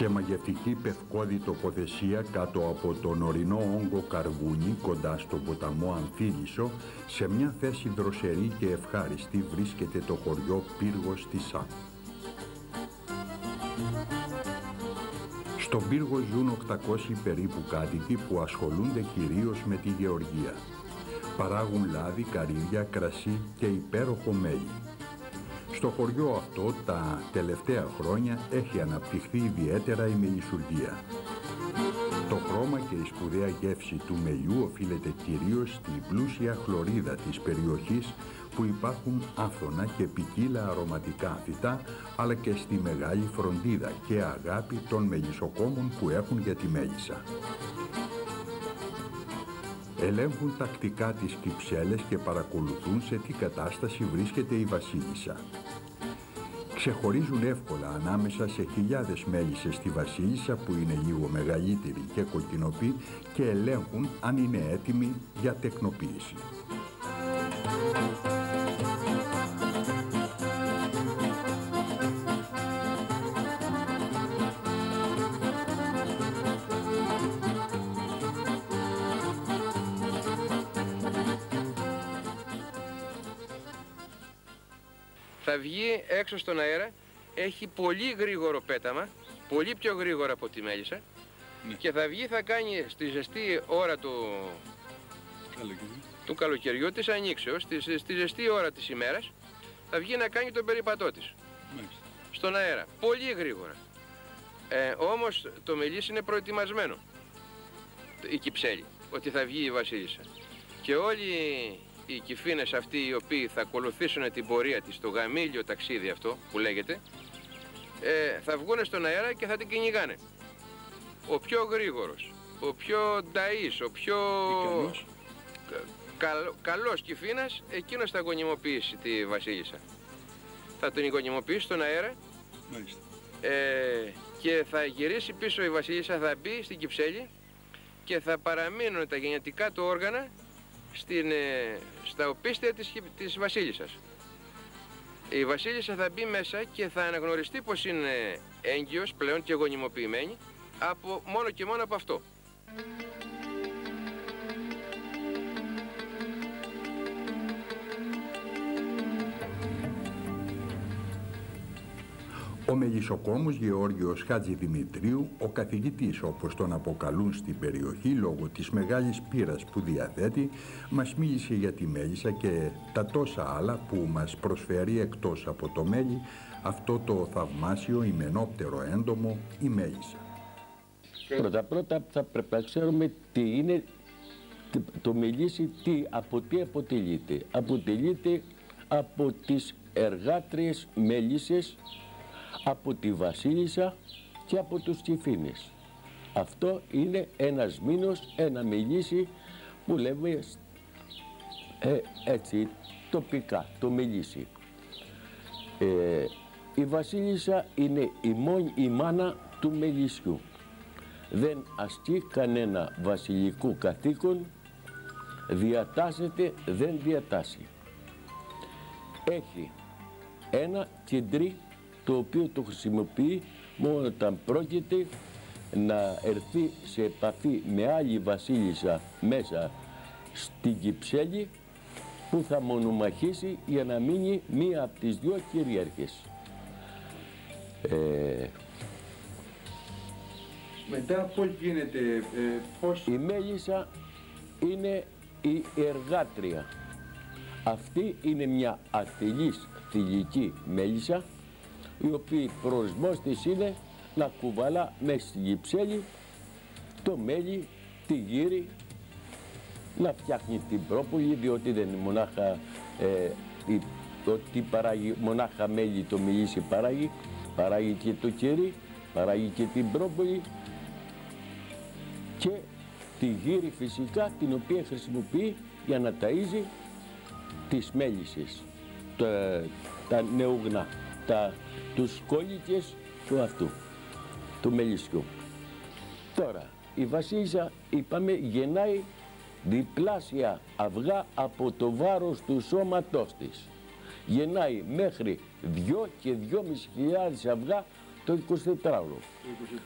Σε μαγευτική πευκώδη τοποθεσία κάτω από τον ορεινό όγκο Καρβούνι, κοντά στον ποταμό Αμφίλισσο, σε μια θέση δροσερή και ευχάριστη βρίσκεται το χωριό Πύργος της Σάκου. Στον Πύργο ζουν 800 περίπου κάτοικοι που ασχολούνται κυρίως με τη γεωργία. Παράγουν λάδι, καρύδια, κρασί και υπέροχο μέλι. Στο χωριό αυτό τα τελευταία χρόνια έχει αναπτυχθεί ιδιαίτερα η μελισσουργία. Το χρώμα και η σπουδαία γεύση του μελιού οφείλεται κυρίως στην πλούσια χλωρίδα της περιοχής, που υπάρχουν άφθονα και ποικίλα αρωματικά φυτά, αλλά και στη μεγάλη φροντίδα και αγάπη των μελισσοκόμων που έχουν για τη μέλισσα. Ελέγχουν τακτικά τις κυψέλες και παρακολουθούν σε τι κατάσταση βρίσκεται η βασίλισσα. Ξεχωρίζουν εύκολα ανάμεσα σε χιλιάδες μέλισσες στη βασίλισσα, που είναι λίγο μεγαλύτερη και κοκκινοπή, και ελέγχουν αν είναι έτοιμη για τεκνοποίηση. Θα βγει έξω στον αέρα, έχει πολύ γρήγορο πέταμα, πολύ πιο γρήγορα από τη μέλισσα, και θα βγει, θα κάνει στη ζεστή ώρα του καλοκαιριού, της ανοίξεως, στη ζεστή ώρα της ημέρας, θα βγει να κάνει τον περίπατό της. Στον αέρα, πολύ γρήγορα. Όμως το μελίσι είναι προετοιμασμένο, η κυψέλη, ότι θα βγει η βασίλισσα. Και όλοι οι κυφίνες αυτοί οι οποίοι θα ακολουθήσουν την πορεία της, το γαμήλιο ταξίδι αυτό που λέγεται, θα βγουν στον αέρα και θα την κυνηγάνε. Ο πιο γρήγορος, ο πιο νταΐς, ο πιο καλός κυφίνας, εκείνος θα γονιμοποιήσει τη βασίλισσα. Θα τον γονιμοποιήσει στον αέρα. Και θα γυρίσει πίσω η βασίλισσα, θα μπει στην κυψέλη και θα παραμείνουν τα γενετικά του όργανα στα οπίστια της βασίλισσας. Η βασίλισσα θα μπει μέσα και θα αναγνωριστεί πως είναι έγκυος πλέον και γονιμοποιημένη μόνο και μόνο από αυτό. Ο μελισσοκόμος Γεώργιος Χατζηδημητρίου, ο καθηγητής όπως τον αποκαλούν στην περιοχή λόγω της μεγάλης πείρας που διαθέτει, μας μίλησε για τη μέλισσα και τα τόσα άλλα που μας προσφέρει εκτός από το μέλι αυτό το θαυμάσιο ημενόπτερο έντομο, η μέλισσα. Πρώτα θα πρέπει να ξέρουμε τι είναι το μελίσι, από τι αποτελείται. Αποτελείται από τις εργάτριες μέλισσες, από τη βασίλισσα και από τους κυφίνες. Αυτό είναι ένας μήνος, ένα μελίσι που λέμε έτσι τοπικά, το μελίσι. Η βασίλισσα είναι η μάνα του μελισσιού. Δεν ασκεί κανένα βασιλικό καθήκον, διατάσσεται, δεν διατάσσει. Έχει ένα κεντρί το οποίο το χρησιμοποιεί μόνο όταν πρόκειται να έρθει σε επαφή με άλλη βασίλισσα μέσα στην κυψέλη, που θα μονομαχήσει για να μείνει μία από τις δυο κυρίαρχες. Μετά πώς γίνεται, Η μέλισσα είναι η εργάτρια. Αυτή είναι μια ατελής θηλυκή μέλισσα, η οποία προορισμός της είναι να κουβαλά μέσα στην κυψέλη το μέλι, τη γύρι, να φτιάχνει την πρόπολη, διότι δεν είναι μονάχα ότι παράγει μονάχα μέλι το μελίσι παράγει και το κερί, παράγει και την πρόπολη και τη γύρι φυσικά, την οποία χρησιμοποιεί για να ταΐζει τις μέλισσες, τα νεογνά, τους κόλληκες του αυτού, του μελισσιού. Τώρα, η βασίλισσα, είπαμε, γεννάει διπλάσια αυγά από το βάρος του σώματός της. Γεννάει μέχρι 2 και 2.500 αυγά το 24ωρο.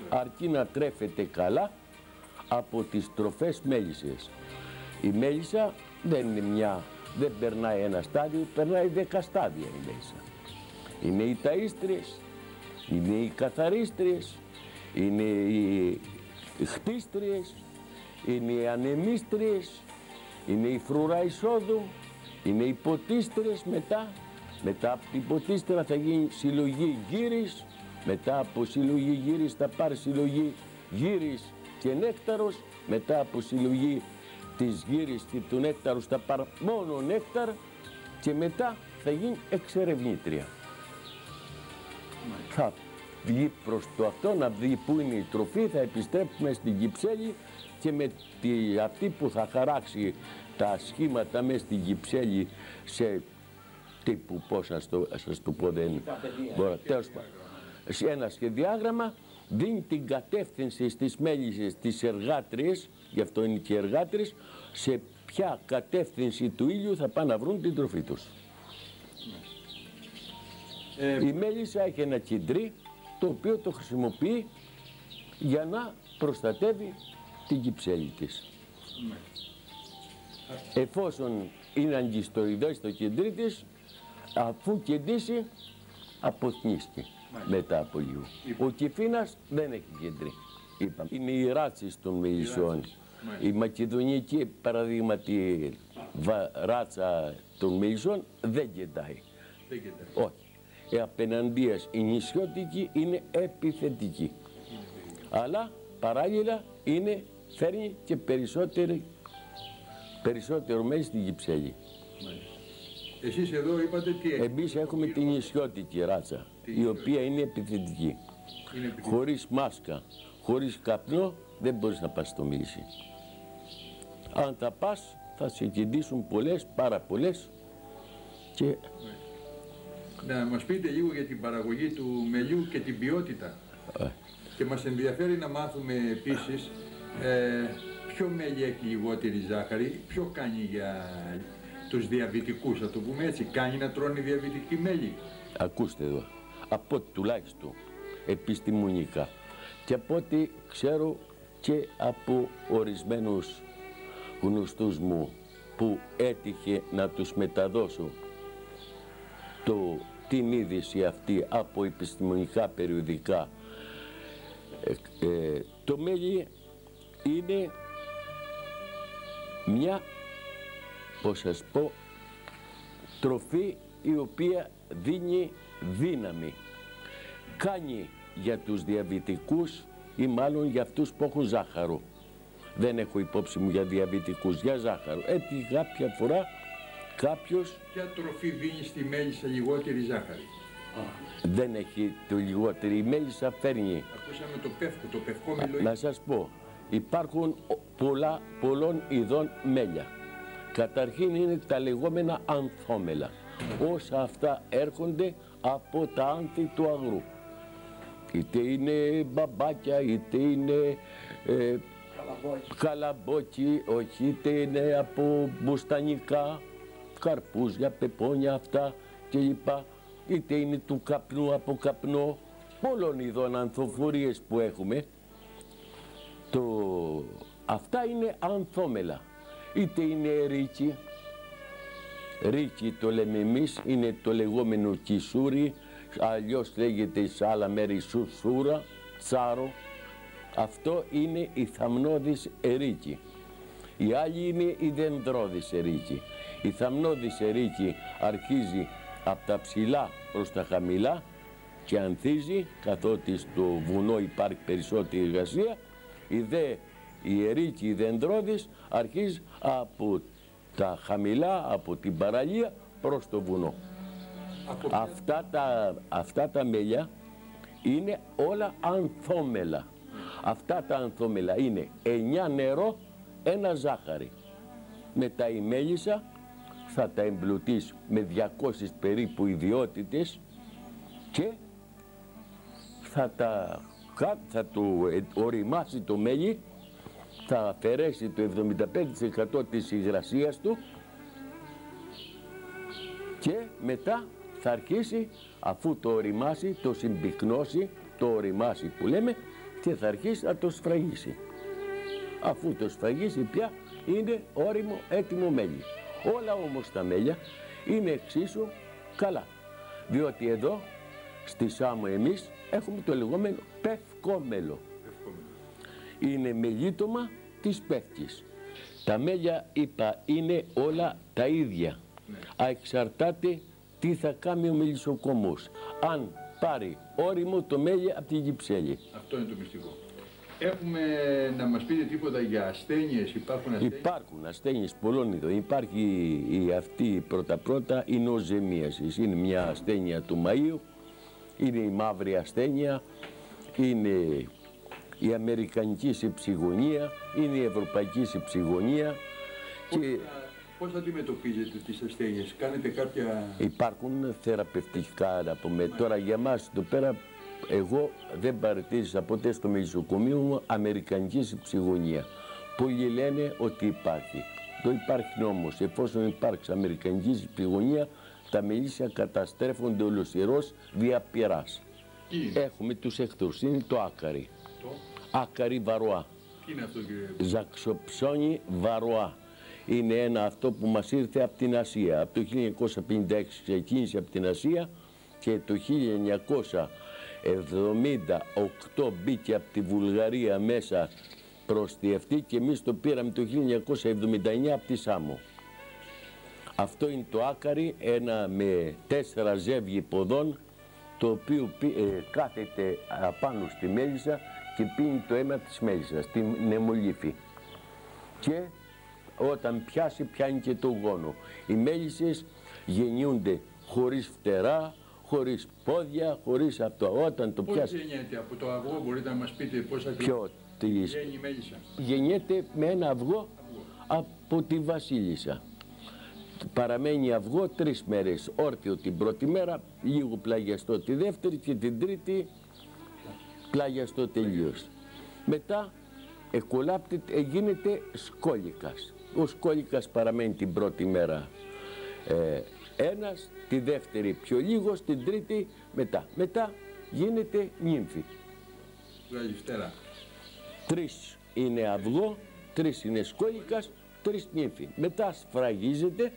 Αρκεί να τρέφεται καλά από τις τροφές μέλισσες. Η μέλισσα δεν περνάει ένα στάδιο, περνάει 10 στάδια η μέλισσα. Είναι οι ταΐστριες, είναι οι καθαρίστριες, είναι οι χτίστριες, είναι οι ανεμίστριες, είναι η φρουρά εισόδου, είναι οι ποτίστριες μετά από την ποτίστρα θα γίνει συλλογή γύρις, μετά από συλλογή γύρις θα πάρει συλλογή γύρις και νέκταρος, μετά από συλλογή της γύρις και του νέκταρους θα πάρει μόνο νέκταρ και μετά θα γίνει εξερευνήτρια. Θα βγει προς το αυτό, να δει πού είναι η τροφή, θα επιστρέψουμε στην Κυψέλη και με αυτή που θα χαράξει τα σχήματα μέσα στην Κυψέλη σε τύπου, πώς να σας το πω, δεν μπορώ, τέλος πάντων, σε ένα σχεδιάγραμμα δίνει την κατεύθυνση στις μέλισσες, τις εργάτριες, γι' αυτό είναι και εργάτριες, σε ποια κατεύθυνση του ήλιου θα πάνε να βρουν την τροφή τους. Η μέλισσα έχει ένα κεντρί το οποίο το χρησιμοποιεί για να προστατεύει την Κυψέλη της. Εφόσον είναι αγκιστοειδός το κεντρί της, αφού κεντήσει αποθνίσκει μετά από λίγο. Ο Κιφίνας δεν έχει κεντρί. Είναι οι ράτσες των μελισσών. Η μακεδονική παραδείγματι ράτσα των μελισσών δεν κεντάει. Όχι. Απέναντίας η νησιώτικη είναι επιθετική. Αλλά παράλληλα φέρνει και περισσότερο μέλι στην Κυψέλη. Εσείς εδώ είπατε τι έχετε? Εμείς έχουμε την νησιώτικη ράτσα, η οποία είναι επιθετική. Χωρίς μάσκα, χωρίς καπνό δεν μπορείς να πας στο μέλισι. Αν τα πας θα σε κεντήσουν πολλές, πάρα πολλές και... Να μας πείτε λίγο για την παραγωγή του μελιού και την ποιότητα. Και μας ενδιαφέρει να μάθουμε επίσης ποιο μέλι έχει λιγότερη ζάχαρη, ποιο κάνει για τους διαβητικούς, θα το πούμε έτσι, κάνει να τρώνε διαβητικοί μέλι. Ακούστε εδώ, από ό,τι τουλάχιστον επιστημονικά και από ό,τι ξέρω και από ορισμένους γνωστούς μου που έτυχε να τους μεταδώσω την είδηση αυτή από επιστημονικά περιοδικά, το μέλι είναι μια, πώς σας πω, τροφή η οποία δίνει δύναμη. Κάνει για τους διαβητικούς ή μάλλον για αυτούς που έχουν ζάχαρο. Δεν έχω υπόψη μου για διαβητικούς, για ζάχαρο. Έτσι κάποια φορά κάποιος... Ποια τροφή δίνει στη μέλισσα λιγότερη ζάχαρη? Δεν έχει το λιγότερη, η μέλισσα φέρνει. Ακούσαμε το πευκό μελοϊ. Να σας πω, υπάρχουν πολλών ειδών μέλια. Καταρχήν είναι τα λεγόμενα ανθόμελα. Όσα αυτά έρχονται από τα άνθη του αγρού. Είτε είναι μπαμπάκια, είτε είναι καλαμπόκι, όχι, είτε είναι από μπουστανικά, καρπούζια, πεπόνια αυτά κλπ. Είτε είναι του καπνού, από καπνό, πολλών ειδών ανθοφορίες που έχουμε. Αυτά είναι ανθόμελα. Είτε είναι ρίκι, ρίκι το λέμε εμείς, είναι το λεγόμενο κισούρι, αλλιώς λέγεται σε άλλα μέρη σουσούρα, τσάρο. Αυτό είναι η θαμνώδης ερίκη. Η άλλη είναι η δενδρώδης ερίκη. Η θαμνώδης ερίκη αρχίζει από τα ψηλά προς τα χαμηλά και ανθίζει, καθότι στο βουνό υπάρχει περισσότερη εργασία. Η ερίκη, η δενδρώδης, αρχίζει από τα χαμηλά, από την παραλία προς το βουνό. Αυτά τα μέλια είναι όλα ανθόμελα. Αυτά τα ανθόμελα είναι 9 νερό, 1 ζάχαρη. Μετά η μέλισσα θα τα εμπλουτίσει με 200 περίπου ιδιότητες και θα το οριμάσει το μέλι, θα αφαιρέσει το 75% της υγρασίας του και μετά θα αρχίσει, αφού το οριμάσει, το συμπυκνώσει, το οριμάσει που λέμε και θα αρχίσει να το σφραγίσει. Αφού το σφραγίσει πια είναι όριμο έτοιμο μέλι. Όλα όμως τα μέλια είναι εξίσου καλά, διότι εδώ στη Σάμο εμείς έχουμε το λεγόμενο πευκόμελο. Είναι μελίτωμα της πεύκης. Τα μέλια, είπα, είναι όλα τα ίδια. Εξαρτάται τι θα κάνει ο μελισσοκομός. Αν πάρει όριμο το μέλι από τη gypsέλη. Αυτό είναι το μυστικό. Έχουμε να μας πείτε τίποτα για ασθένειες, υπάρχουν ασθένειες? Υπάρχουν ασθένειες πολλών ειδών. Υπάρχει αυτή πρώτα-πρώτα η νοζεμίασης. Είναι μια ασθένεια του Μαΐου, είναι η μαύρη ασθένεια, είναι η αμερικανική συψυγωνία, είναι η ευρωπαϊκή συψυγωνία. Πώς αντιμετωπίζετε τις ασθένειες, κάνετε κάποια... Υπάρχουν θεραπευτικά να πούμε. Τώρα για μας εδώ πέρα, εγώ δεν παρατήρησα ποτέ στο μελισσοκομείο μου αμερικανική συψυγωνία. Πολλοί λένε ότι υπάρχει. Το υπάρχει όμως, εφόσον υπάρξει αμερικανική συψυγωνία, τα μελίσια καταστρέφονται ολοσιερώς δια πειράς. Έχουμε τους εχθρούς, είναι το άκαρι. Άκαρι βαρουά. Τι είναι αυτό, κύριε? Ζαξοψώνι βαρουά. Είναι ένα αυτό που μας ήρθε από την Ασία. Από το 1956 ξεκίνησε από την Ασία και το 1978 μπήκε από τη Βουλγαρία μέσα προς τη αυτή και εμείς το πήραμε το 1979 από τη Σάμο. Αυτό είναι το άκαρι, ένα με 4 ζεύγη ποδών, το οποίο κάθεται απάνω στη μέλισσα και πίνει το αίμα της μέλισσας, την νεμολύφη. Και όταν πιάσει, πιάνει και το γόνο. Οι μέλισσες γεννιούνται χωρίς φτερά, χωρίς πόδια, χωρίς αυτό. Όταν το πιάσει... Πώς γεννιέται από το αυγό, μπορείτε να μας πείτε πώς ακριβώς γεννεί η μέλισσα? Γεννιέται με ένα αυγό από τη βασίλισσα. Παραμένει αυγό 3 μέρες, όρθιο την πρώτη μέρα, λίγο πλαγιαστό τη δεύτερη και την τρίτη πλαγιαστό τελείως. Μετά εκολάπτεται, γίνεται σκόλικας. Ο σκόλικας παραμένει την πρώτη μέρα ένας, τη δεύτερη πιο λίγο, την τρίτη μετά. Μετά γίνεται νύμφη. Βγάζει φτερά. 3 είναι αυγό, 3 είναι σκόλικας, 3 νύμφη. Μετά σφραγίζεται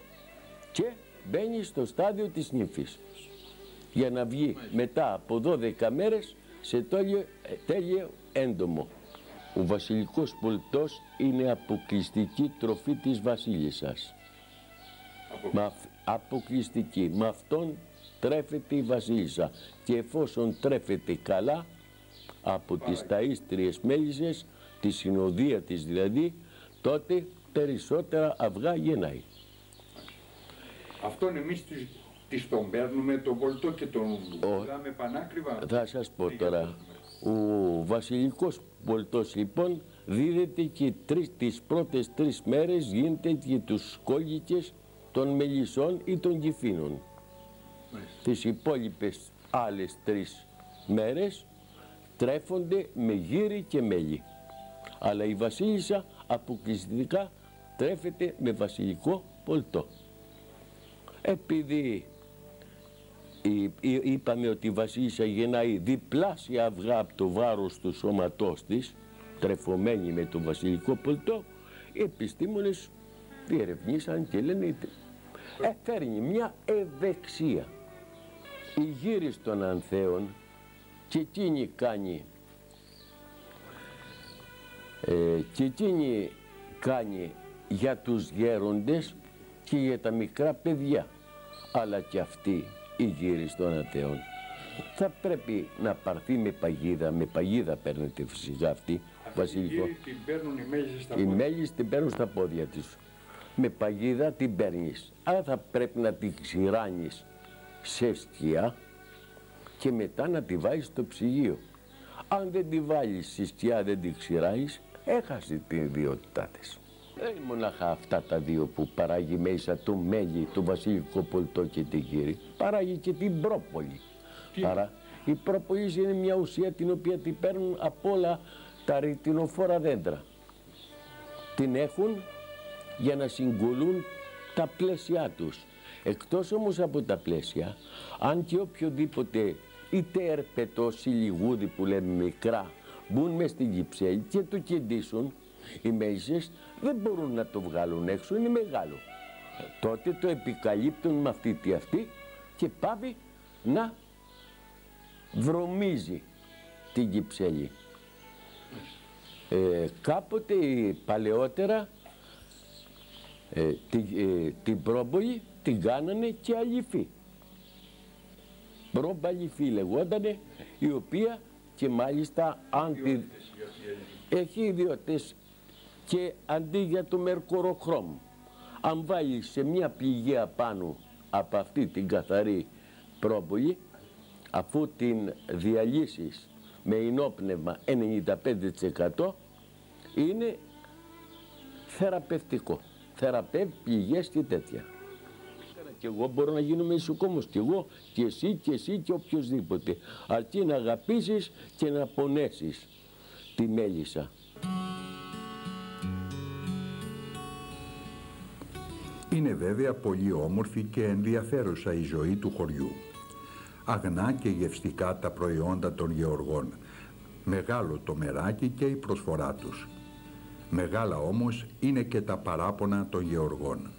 και μπαίνει στο στάδιο της νύμφης. Για να βγει μετά από 12 μέρες σε τέλειο έντομο. Ο βασιλικός πολτός είναι αποκλειστική τροφή της βασίλισσας. Αποκλειστική. Με αυτόν τρέφεται η βασίλισσα. Και εφόσον τρέφεται καλά από τις ταΐστριες μέλισσες, τη συνοδεία της δηλαδή, τότε περισσότερα αυγά γεννάει. Αυτόν εμείς τις τον παίρνουμε τον πολτό και τον πουλάμε πανάκριβα? Θα σας πω τώρα. Ο βασιλικός πολτός λοιπόν δίδεται και τις πρώτες 3 μέρες γίνεται και τους σκόλικες των μελισσών ή των κυφήνων. Τις υπόλοιπες άλλες 3 μέρες τρέφονται με γύρι και μέλι. Αλλά η βασίλισσα αποκλειστικά τρέφεται με βασιλικό πολτό. Επειδή είπαμε ότι η βασίλισσα γεννάει διπλάσια αυγά από το βάρος του σώματός της, τρεφωμένη με το βασιλικό πολτό, οι επιστήμονες διερευνήσαν και λένε φέρνει μια ευεξία. Η γύρις των ανθέων και εκείνη κάνει για τους γέροντες και για τα μικρά παιδιά, αλλά και αυτή η γύρις των ανθέων θα πρέπει να πάρθει με παγίδα παίρνεται φυσικά αυτή. Βασιλικό. Την παίρνουν οι μέλισσες στα πόδια. Οι μέλισσες την παίρνουν στα πόδια της. Με παγίδα την παίρνεις. Άρα θα πρέπει να την ξηράνεις σε σκιά και μετά να τη βάλεις στο ψυγείο. Αν δεν τη βάλεις στη σκιά, δεν τη ξηράνεις, έχασε την ιδιότητά της. Δεν είναι μονάχα αυτά τα δύο που παράγει μέσα το μέλι, το βασιλικό πολτό και τη γύρι. Παράγει και την πρόπολη. Η πρόπολη είναι μια ουσία την οποία την παίρνουν από όλα τα ρητινοφόρα δέντρα. Την έχουν για να συγκολούν τα πλαίσια τους. Εκτός όμως από τα πλαίσια, αν και οποιοδήποτε είτε ερπετό ή λιγούδι που λέμε μικρά, μπουν μες στην κυψέλη και το κεντήσουν, οι μέλισσες δεν μπορούν να το βγάλουν έξω, είναι μεγάλο. Τότε το επικαλύπτουν με αυτή και πάει να βρωμίζει την κυψέλη. Κάποτε παλαιότερα την πρόμπολη την κάνανε και αληφή. Πρόμπαληφή λεγότανε, η οποία και μάλιστα έχει ιδιότητες και αντί για το μερκουροχρώμ, αν βάλει σε μια πηγή απάνω από αυτή την καθαρή πρόμπολη, αφού την διαλύσεις με ινόπνευμα 95%, είναι θεραπευτικό. Θεραπεύει πληγές και τέτοια. Και εγώ μπορώ να γίνω μεσοκόμος, και εγώ και εσύ και οποιοδήποτε. Αρκεί να αγαπήσεις και να πονέσεις τη μέλισσα. Είναι βέβαια πολύ όμορφη και ενδιαφέρουσα η ζωή του χωριού. Αγνά και γευστικά τα προϊόντα των γεωργών. Μεγάλο το μεράκι και η προσφορά τους. Μεγάλα όμως είναι και τα παράπονα των γεωργών.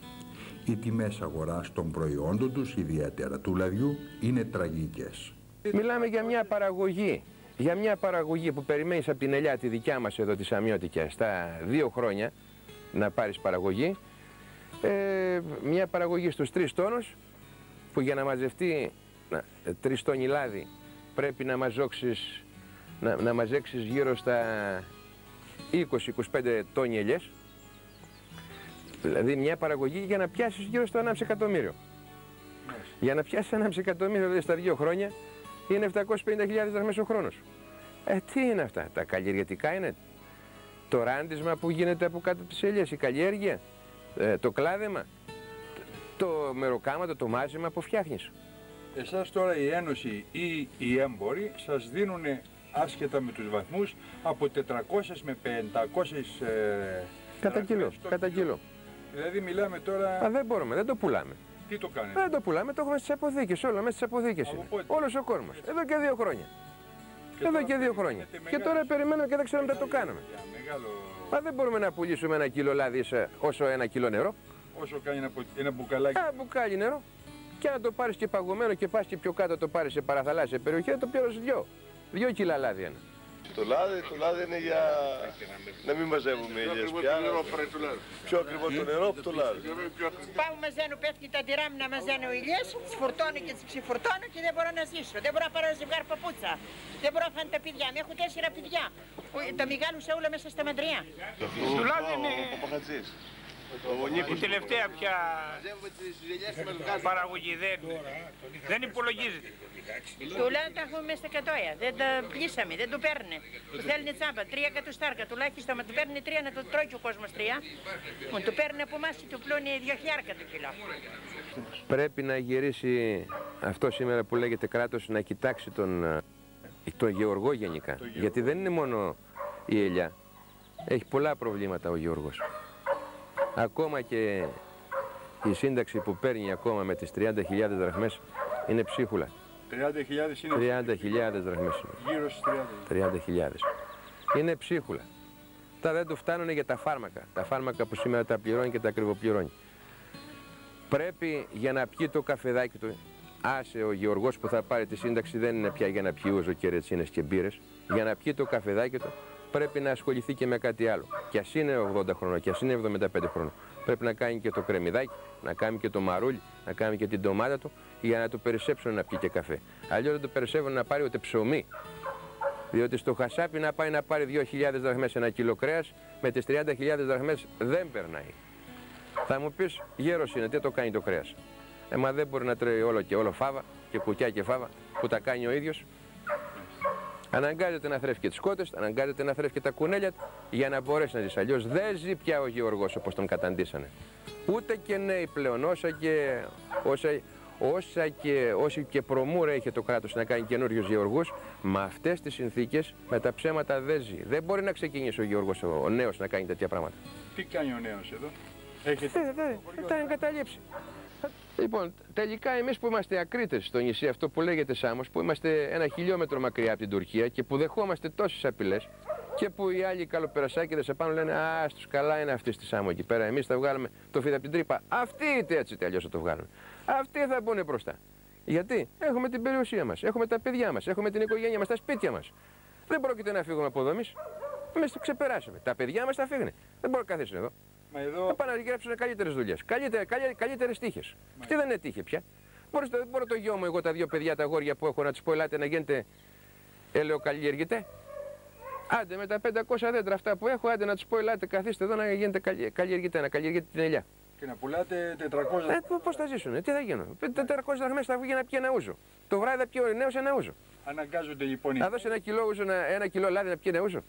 Οι τιμές αγοράς των προϊόντων τους, ιδιαίτερα του λαδιού, είναι τραγικές. Μιλάμε για μια παραγωγή. Για μια παραγωγή που περιμένεις από την ελιά τη δικιά μας εδώ της Αμιώτικιας στα 2 χρόνια να πάρεις παραγωγή. Μια παραγωγή στους 3 τόνους, που για να μαζευτεί 3 τόνοι λάδι πρέπει να μαζέξεις γύρω στα 20-25 τόνοι ελιές. Δηλαδή μια παραγωγή για να πιάσεις γύρω στο 1,5 εκατομμύριο. Για να πιάσεις 1,5 εκατομμύριο δηλαδή στα 2 χρόνια είναι 750.000 δραχμές ο χρόνος. Τι είναι αυτά, τα καλλιεργητικά είναι? Το ράντισμα που γίνεται από κάτω από τις ελιές, η καλλιέργεια, το κλάδεμα, το μεροκάματο, το μάζεμα που φτιάχνεις. Εσάς τώρα η Ένωση ή οι έμποροι σας δίνουν, άσχετα με τους βαθμούς, από 400 με 500 κατά κιλό. Δηλαδή μιλάμε τώρα... Δεν μπορούμε, δεν το πουλάμε. Τι το κάνετε? Δεν το πουλάμε, το έχουμε στις αποθήκες, όλο μέσα στις αποθήκες είναι. Όλος ο κόσμος, εδώ και 2 χρόνια. Εδώ και 2 χρόνια. Και τώρα περιμένουμε και δεν ξέρουμε τι θα το κάνουμε. Δεν μπορούμε να πουλήσουμε 1 κιλό λάδι όσο 1 κιλό νερό. Όσο κάνει ένα μπουκαλάκι. Ένα μπουκάλι νερό. Και να το πάρεις και παγωμένο και πας και πιο κάτω το πάρεις σε παραθαλάσσια περιοχή, το πληρώσεις 2 κιλά λάδι ένα. Το λάδι είναι για να μην μαζεύουμε ηλιές πια. Πιο ακριβό το νερό από το λάδι. Πάω μαζένω, πέφτει τα τυρά μου να μαζένω ηλιές, τις φορτώνω και τις ξεφορτώνω και δεν μπορώ να ζήσω. Δεν μπορώ να πάρω ζευγάρι παπούτσα. Δεν μπορώ να φάνε τα παιδιά μου. Έχω 4 παιδιά. Τα μηγάλουσα όλα μέσα στα μαντριά. Το λάδι είναι η τελευταία πια παραγωγή, δεν υπολογίζεται. Το λάδι τα έχουμε μέσα στα κατόια, δεν τα πλήσαμε, δεν το παίρνε. Του θέλουν τσάμπα, 3 εκατοστάρκα τουλάχιστον, μα του παίρνει 3 να το τρώει και ο κόσμος 3. Μου το παίρνει από εμάς και του πλώνει 2.000 το κιλό. Πρέπει να γυρίσει αυτό σήμερα που λέγεται κράτος, να κοιτάξει τον γεωργό γενικά. Γιατί δεν είναι μόνο η ελιά, έχει πολλά προβλήματα ο γεωργός. Ακόμα και η σύνταξη που παίρνει ακόμα με τις 30.000 δραχμές είναι ψίχουλα. 30.000 είναι. 30.000 δραχμές. Γύρω στις 30.000. Είναι ψίχουλα. Τα δεν του φτάνουν για τα φάρμακα. Τα φάρμακα που σήμερα τα πληρώνει και τα ακριβοπληρώνει. Πρέπει για να πιει το καφεδάκι του. Άσε ο γεωργός που θα πάρει τη σύνταξη δεν είναι πια για να πιει ούζο και ρετσίνες και μπύρες. Για να πιει το καφεδάκι του πρέπει να ασχοληθεί και με κάτι άλλο. Κι ας είναι 80 χρονών, κι ας είναι 75 χρονών. Πρέπει να κάνει και το κρεμμυδάκι, να κάνει και το μαρούλι, να κάνει και την ντομάτα του για να το περισσέψουν να πιει και καφέ. Αλλιώς δεν το περισσεύουν να πάρει ούτε ψωμί. Διότι στο χασάπι να πάει να πάρει 2.000 δραχμές 1 κιλό κρέας, με τις 30.000 δραχμές δεν περνάει. Θα μου πεις, γέρος είναι, τι το κάνει το κρέας? Μα δεν μπορεί να τρώει όλο και όλο φάβα και κουκιά και φάβα που τα κάνει ο ίδιος. Αναγκάζεται να θρέφει και τις κότες, αναγκάζεται να θρέφει και τα κουνέλια του για να μπορέσει να ζήσει. Αλλιώς δεν ζει πια ο γεωργός όπως τον καταντήσανε. Ούτε και νέοι πλέον, όσοι και προμούρα είχε το κράτος να κάνει καινούριους γεωργούς, με αυτές τις συνθήκες, με τα ψέματα δεν ζει. Δεν μπορεί να ξεκινήσει ο γεωργός, ο νέος, να κάνει τέτοια πράγματα. Τι κάνει ο νέος εδώ? Τα εγκαταλείψει. Λοιπόν, τελικά εμείς που είμαστε ακρίτες στο νησί αυτό που λέγεται Σάμος, που είμαστε 1 χιλιόμετρο μακριά από την Τουρκία και που δεχόμαστε τόσες απειλές και που οι άλλοι καλοπερασάκηδες επάνω λένε «Α, στους καλά είναι αυτοί στη Σάμο εκεί πέρα, εμείς θα βγάλουμε το φίδι από την τρύπα». Αυτοί έτσι τελειώς θα το βγάλουν. Αυτοί θα μπουν μπροστά. Γιατί έχουμε την περιουσία μας, έχουμε τα παιδιά μας, έχουμε την οικογένεια μας, τα σπίτια μας. Δεν πρόκειται να φύγουμε από εδώ εμείς. Εμείς το ξεπεράσαμε. Τα παιδιά μας θα φύγουν. Δεν μπορούν να καθίσουν εδώ. Μα εδώ... Θα πάνε να γράψουν καλύτερες δουλειές, καλύτερες τύχες. Αυτή δεν είναι τύχη πια. Μπορώ το γιο μου, εγώ τα δύο παιδιά, τα αγόρια που έχω, να τους πω ελάτε να γίνετε ελαιοκαλλιεργητέ. Άντε με τα 500 δέντρα αυτά που έχω, άντε να τους πω ελάτε καθίστε εδώ να γίνετε καλλιεργητέ, να καλλιεργείτε την ελιά. Και να πουλάτε 400... Πώς θα ζήσουν, τι θα γίνουν. 400 δραχμές θα βγει να πιει ένα ούζο. Το βράδυ θα πιει ο νέος ένα ούζο. Αναγκάζονται λοιπόν οι... Να δώσει ένα κιλό λάδι να πιει ένα ούζο.